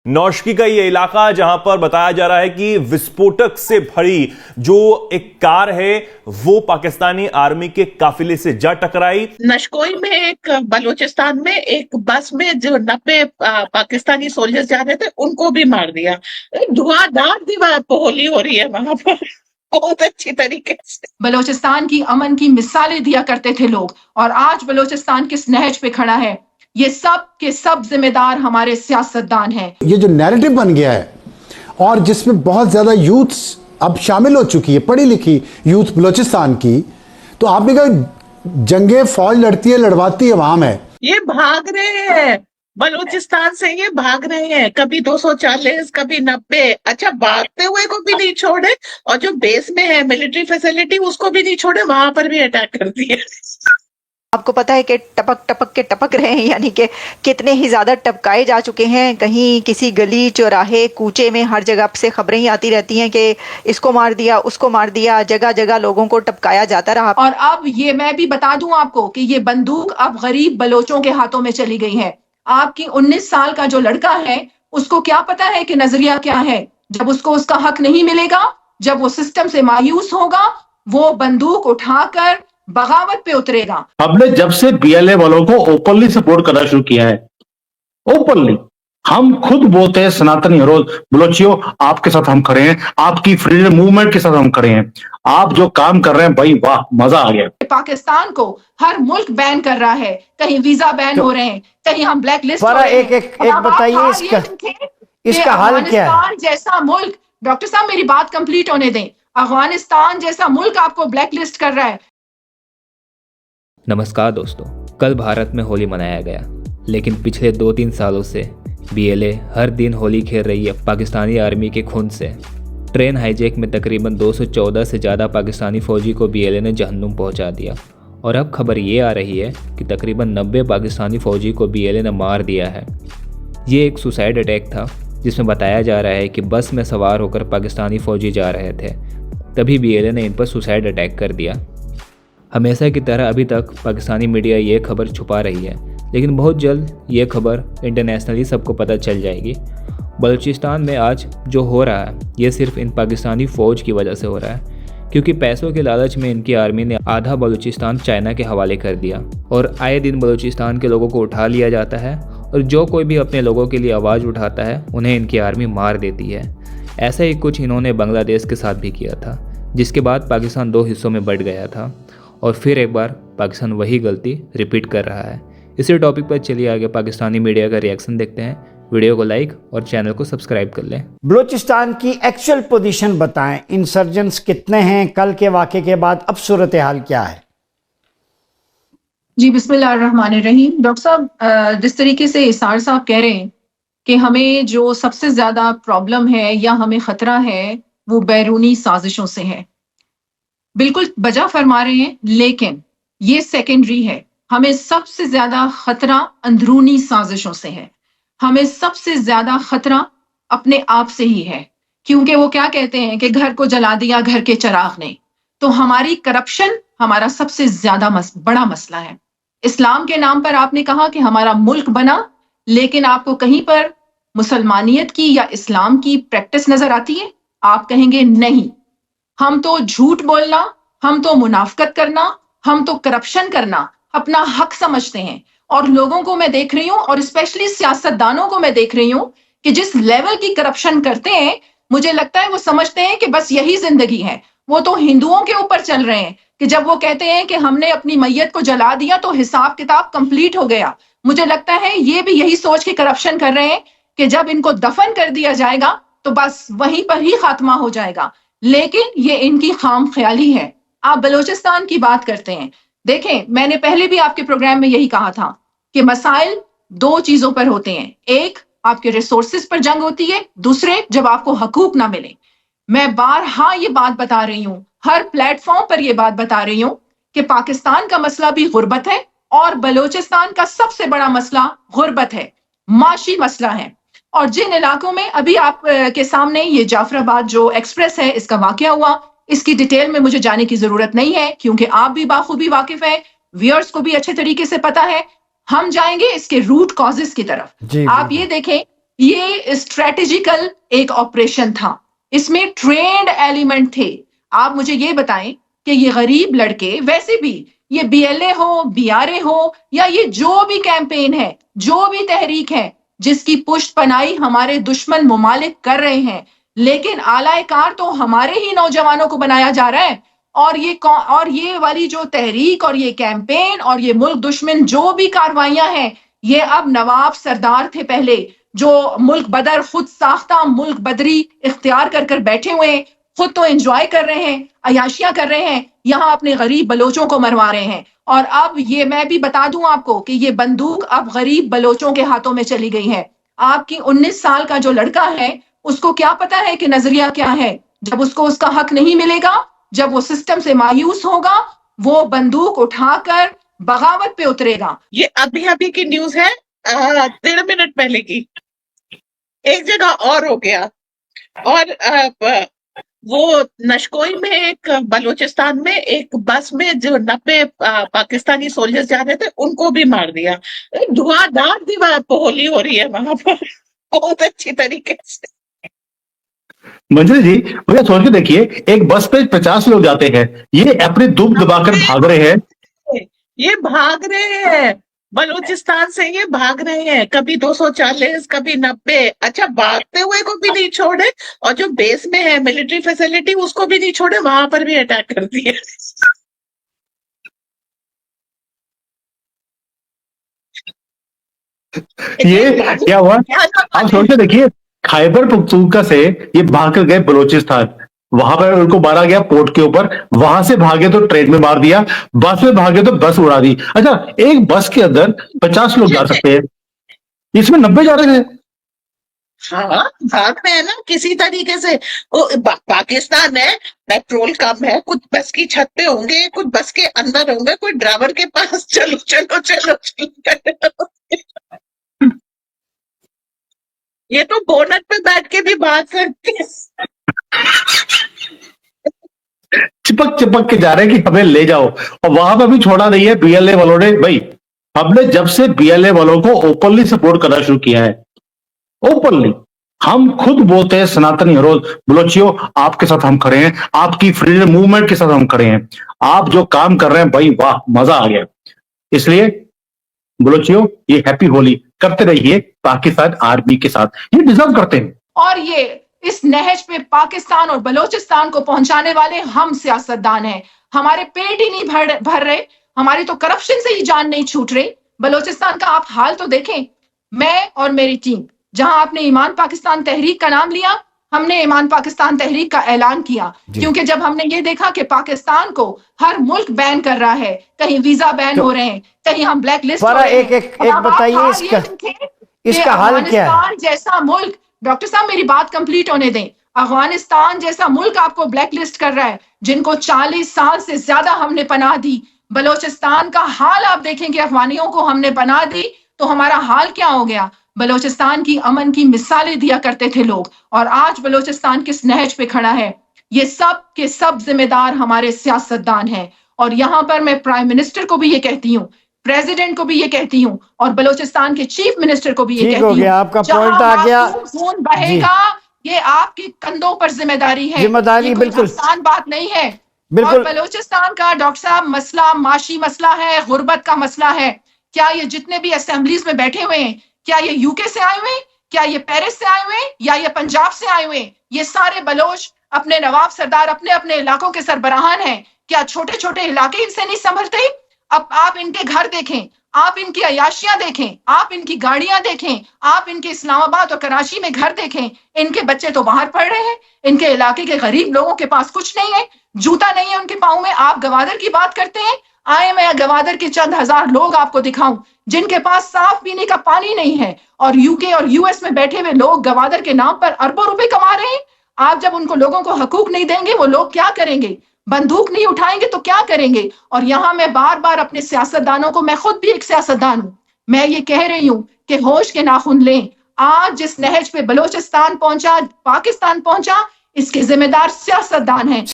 नौशकी का ये इलाका जहां पर बताया जा रहा है कि विस्फोटक से भरी जो एक कार है वो पाकिस्तानी आर्मी के काफिले से जा टकराई। नशकोई में एक बलूचिस्तान में एक बस में जो 90 पाकिस्तानी सोल्जर्स जा रहे थे उनको भी मार दिया। धुआंधार दीवार होली हो रही है वहां पर बहुत अच्छी तरीके से। बलूचिस्तान की अमन की मिसालें दिया करते थे लोग, और आज बलूचिस्तान किस नहज पे खड़ा है, ये सब के सब जिम्मेदार हमारे सियासतदान हैं। ये जो नैरेटिव बन गया है और जिसमें बहुत ज्यादा यूथ अब शामिल हो चुकी है, पढ़ी लिखी यूथ बलूचिस्तान की, तो आपने कहा जंगे फौज लड़ती है, लड़वाती है वहां में, ये भाग रहे हैं बलूचिस्तान से, ये भाग रहे हैं, कभी 240 कभी 90। अच्छा, भागते हुए को भी नहीं छोड़े और जो बेस में है मिलिट्री फैसिलिटी उसको भी नहीं छोड़े, वहां पर भी अटैक कर दिए। आपको पता है कि टपक टपक के टपक रहे हैं, यानी कि कितने ही ज़्यादा टपकाए जा चुके हैं। कहीं किसी गली चौराहे कूचे में हर जगह से खबरें ही आती रहती हैं कि इसको मार दिया, उसको मार दिया, जगह जगह लोगों को टपकाया जाता रहा। और अब ये मैं भी बता दूं आपको कि ये बंदूक अब गरीब बलोचों के हाथों में चली गई है। आपकी 19 साल का जो लड़का है उसको क्या पता है कि नजरिया क्या है। जब उसको उसका हक नहीं मिलेगा, जब वो सिस्टम से मायूस होगा, वो बंदूक उठाकर बगावत पे उतरेगा। हमने जब से बीएलए वालों को ओपनली सपोर्ट करना शुरू किया है, ओपनली हम खुद बोलते हैं सनातनी हीरोज, बलोचियों आपके साथ हम खड़े हैं, आपकी फ्रीडम मूवमेंट के साथ हम खड़े हैं, आप जो काम कर रहे हैं भाई वाह, मजा आ गया। पाकिस्तान को हर मुल्क बैन कर रहा है, कहीं वीजा बैन हो रहे हैं, कहीं हम ब्लैक लिस्ट हो रहे हैं। एक बताइए इसका हल क्या है? अफगानिस्तान जैसा मुल्क, डॉक्टर साहब मेरी बात कंप्लीट होने दें, अफगानिस्तान जैसा मुल्क आपको ब्लैक लिस्ट कर रहा है। नमस्कार दोस्तों, कल भारत में होली मनाया गया, लेकिन पिछले 2-3 सालों से बीएलए हर दिन होली खेल रही है पाकिस्तानी आर्मी के खून से। ट्रेन हाईजैक में तकरीबन 214 से ज़्यादा पाकिस्तानी फौजी को बीएलए ने जहन्नुम पहुंचा दिया, और अब खबर ये आ रही है कि तकरीबन 90 पाकिस्तानी फौजी को बीएलए ने मार दिया है। ये एक सुसाइड अटैक था जिसमें बताया जा रहा है कि बस में सवार होकर पाकिस्तानी फौजी जा रहे थे, तभी बीएलए ने इन पर सुसाइड अटैक कर दिया। हमेशा की तरह अभी तक पाकिस्तानी मीडिया ये खबर छुपा रही है, लेकिन बहुत जल्द ये खबर इंटरनेशनली सबको पता चल जाएगी। बलूचिस्तान में आज जो हो रहा है ये सिर्फ इन पाकिस्तानी फ़ौज की वजह से हो रहा है, क्योंकि पैसों के लालच में इनकी आर्मी ने आधा बलूचिस्तान चाइना के हवाले कर दिया, और आए दिन बलूचिस्तान के लोगों को उठा लिया जाता है, और जो कोई भी अपने लोगों के लिए आवाज़ उठाता है उन्हें इनकी आर्मी मार देती है। ऐसा ही कुछ इन्होंने बांग्लादेश के साथ भी किया था, जिसके बाद पाकिस्तान 2 हिस्सों में बंट गया था, और फिर एक बार पाकिस्तान वही गलती रिपीट कर रहा है। इसी टॉपिक पर चलिए आगे पाकिस्तानी मीडिया का रिएक्शन देखते हैं। वीडियो को लाइक और चैनल को सब्सक्राइब कर लें। बलूचिस्तान की एक्चुअल पोजीशन बताएं, इंसर्जेंट्स कितने हैं, कल के वाक़े के बाद अब सूरत हाल क्या है? जी बिस्मिल्लाहिर्रहमानिर्रहीम। डॉक्टर साहब, जिस तरीके से इसार साहब कह रहे हैं कि हमें जो सबसे ज्यादा प्रॉब्लम है या हमें खतरा है वो बैरूनी साजिशों से है, बिल्कुल बजा फरमा रहे हैं, लेकिन ये सेकेंडरी है। हमें सबसे ज्यादा खतरा अंदरूनी साजिशों से है, हमें सबसे ज्यादा खतरा अपने आप से ही है, क्योंकि वो क्या कहते हैं कि घर को जला दिया घर के चिराग ने। तो हमारी करप्शन हमारा सबसे ज्यादा बड़ा मसला है। इस्लाम के नाम पर आपने कहा कि हमारा मुल्क बना, लेकिन आपको कहीं पर मुसलमानियत की या इस्लाम की प्रैक्टिस नजर आती है? आप कहेंगे नहीं, हम तो झूठ बोलना, हम तो मुनाफकत करना, हम तो करप्शन करना अपना हक समझते हैं। और लोगों को मैं देख रही हूं, और स्पेशली सियासतदानों को मैं देख रही हूं कि जिस लेवल की करप्शन करते हैं, मुझे लगता है वो समझते हैं कि बस यही जिंदगी है। वो तो हिंदुओं के ऊपर चल रहे हैं कि जब वो कहते हैं कि हमने अपनी मैयत को जला दिया तो हिसाब किताब कंप्लीट हो गया। मुझे लगता है ये भी यही सोच के करप्शन कर रहे हैं कि जब इनको दफन कर दिया जाएगा तो बस वहीं पर ही खात्मा हो जाएगा। लेकिन ये इनकी खाम ख्याली है। आप बलूचिस्तान की बात करते हैं, देखें मैंने पहले भी आपके प्रोग्राम में यही कहा था कि मसाइल 2 चीजों पर होते हैं, एक आपके रिसोर्सेज पर जंग होती है, दूसरे जब आपको हकूक ना मिले। मैं बारहा ये बात बता रही हूं, हर प्लेटफॉर्म पर ये बात बता रही हूं कि पाकिस्तान का मसला भी गुर्बत है, और बलूचिस्तान का सबसे बड़ा मसला गुर्बत है, माशी मसला है। और जिन इलाकों में अभी आप के सामने ये जाफराबाद जो एक्सप्रेस है इसका वाकया हुआ, इसकी डिटेल में मुझे जाने की जरूरत नहीं है, क्योंकि आप भी बाखूबी वाकिफ हैं, व्यूअर्स को भी अच्छे तरीके से पता है। हम जाएंगे इसके रूट कॉजेस की तरफ। आप ये देखें ये स्ट्रेटेजिकल एक ऑपरेशन था, इसमें ट्रेंड एलिमेंट थे। आप मुझे ये बताएं कि ये गरीब लड़के, वैसे भी ये BLA हो, BRA हो, या ये जो भी कैंपेन है, जो भी तहरीक है, जिसकी पुष्ट पनाही हमारे दुश्मन मुमालिक कर रहे हैं, लेकिन आलाएकार तो हमारे ही नौजवानों को बनाया जा रहा है। और ये वाली जो तहरीक और ये कैंपेन और ये मुल्क दुश्मन जो भी कार्रवाइयां हैं, ये अब नवाब सरदार थे पहले, जो मुल्क बदर, खुद साख्ता मुल्क बदरी इख्तियार कर कर बैठे हुए हैं, खुद तो एंजॉय कर रहे हैं, अयाशियां कर रहे हैं, यहाँ अपने गरीब बलोचों को मरवा रहे हैं। और अब ये मैं भी बता दूं आपको कि ये बंदूक अब गरीब बलोचों के हाथों में चली गई है। आपकी 19 साल का जो लड़का है, उसको क्या पता है कि नजरिया क्या है? जब उसको उसका हक नहीं मिलेगा, जब वो सिस्टम से मायूस होगा, वो बंदूक उठाकर बगावत पे उतरेगा। ये अभी अभी की न्यूज है, 1.5 मिनट पहले की। एक जगह और हो गया, और वो नशकोई में, एक बलूचिस्तान में एक बस में जो 90 पाकिस्तानी सोल्जर्स जा रहे थे, उनको भी मार दिया। धुआंधार दीवार होली हो रही है वहां पर, बहुत अच्छी तरीके से। मंजरी जी, भैया सोच के देखिए, एक बस पे 50 लोग जाते हैं, ये अपनी दुम दबाकर भाग रहे हैं। ये भाग रहे हैं बलूचिस्तान से, ये भाग रहे हैं, कभी 240, कभी 90। अच्छा, भागते हुए को भी नहीं छोड़े, और जो बेस में है मिलिट्री फैसिलिटी, उसको भी नहीं छोड़े, वहां पर भी अटैक कर दिए। ये क्या हुआ, आप सोच के देखिए, खैबर पख्तूनख्वा से ये भाग कर गए बलूचिस्तान, वहां पर उनको मारा गया पोर्ट के ऊपर, वहां से भागे तो ट्रेन में मार दिया, बस में भागे तो बस उड़ा दी। अच्छा, एक बस के अंदर 50 लोग जा सकते हैं, इसमें 90 जा रहे थे। हाँ, भाग में है ना किसी तरीके से। पाकिस्तान है, पेट्रोल कम है, कुछ बस की छत पे होंगे, कुछ बस के अंदर होंगे, कोई ड्राइवर के पास चलो चलो चलो चलो। ये तो बोनट पे बैठ के भी भाग सकते हैं। चिपक चिपक के जा रहे हैं कि हमें ले जाओ, और वहां पर भी छोड़ा नहीं है BLA वालों ने। भाई, हमने जब से BLA वालों को ओपनली सपोर्ट करना शुरू किया है, ओपनली, हम खुद बोलते हैं सनातनी हरोज बलोचियों, आपके साथ हम खड़े हैं, आपकी फ्रीडम मूवमेंट के साथ हम खड़े हैं, आप जो काम कर रहे हैं भाई वाह, मजा आ गया। इसलिए बलोचियों, ये हैप्पी होली करते रहिए पाकिस्तान आर्मी के साथ, ये डिजर्व करते हैं। और ये इस नहज पे पाकिस्तान और बलूचिस्तान को पहुंचाने वाले हम सियासतदान हैं। हमारे पेट ही नहीं भर रहे, हमारी तो करप्शन से ही जान नहीं छूट रही। बलूचिस्तान का आप हाल तो देखें। मैं और मेरी टीम, जहां आपने ईमान पाकिस्तान तहरीक का नाम लिया, हमने ईमान पाकिस्तान तहरीक का ऐलान किया, क्योंकि जब हमने ये देखा कि पाकिस्तान को हर मुल्क बैन कर रहा है, कहीं वीजा बैन हो रहे हैं, कहीं हम ब्लैक लिस्ट हो रहे हैं। एक बताइए, इसका हाल क्या है? अफगानिस्तान जैसा मुल्क, डॉक्टर साहब मेरी बात कंप्लीट होने दें, अफगानिस्तान जैसा मुल्क आपको ब्लैक लिस्ट कर रहा है, जिनको 40 साल से ज्यादा हमने पनाह दी। बलूचिस्तान का हाल आप देखें कि अफगानियों को हमने पनाह दी तो हमारा हाल क्या हो गया। बलूचिस्तान की अमन की मिसालें दिया करते थे लोग, और आज बलूचिस्तान किस नहज पे खड़ा है। ये सब के सब जिम्मेदार हमारे सियासतदान हैं। और यहाँ पर मैं प्राइम मिनिस्टर को भी ये कहती हूँ, प्रेसिडेंट को भी ये कहती हूँ, और बलूचिस्तान के चीफ मिनिस्टर को भी ये कहती हूँ, आपका पॉइंट आ गया, खून बहेगा, ये आपके कंधों पर जिम्मेदारी है, जिम्मेदारी बिल्कुल आसान बात नहीं है। बिल्कुल। और बलूचिस्तान का डॉक्टर साहब मसला माशी मसला है, गुर्बत का मसला है। क्या ये जितने भी असेंबलीज में बैठे हुए हैं, क्या ये यूके से आए हुए हैं, क्या ये पेरिस से आए हुए हैं, या ये पंजाब से आए हुए हैं? ये सारे बलोच अपने नवाब सरदार, अपने अपने इलाकों के सरबराहान हैं। क्या छोटे छोटे इलाके इनसे नहीं संभलते? अब आप इनके घर देखें, आप इनकी अयाशियां देखें, आप इनकी गाड़ियां देखें, आप इनके इस्लामाबाद और कराची में घर देखें। इनके बच्चे तो बाहर पढ़ रहे हैं, इनके इलाके के गरीब लोगों के पास कुछ नहीं है, जूता नहीं है उनके पाँव में। आप गवादर की बात करते हैं, आए मैं गवादर के चंद हजार लोग आपको दिखाऊं जिनके पास साफ पीने का पानी नहीं है, और यूके और यूएस में बैठे हुए लोग गवादर के नाम पर अरबों रुपए कमा रहे हैं। आप जब उनको लोगों को हकूक नहीं देंगे, वो लोग क्या करेंगे? बंदूक नहीं उठाएंगे तो क्या करेंगे? और यहाँ मैं बार बार अपने सियासतदानों को, मैं खुद भी एक सियासतदान हूं, मैं ये कह रही हूं कि होश के नाखून लें। आज जिस नहज पे बलूचिस्तान पहुंचा, पाकिस्तान पहुंचा, इसके जिम्मेदार सियासतदान हैं।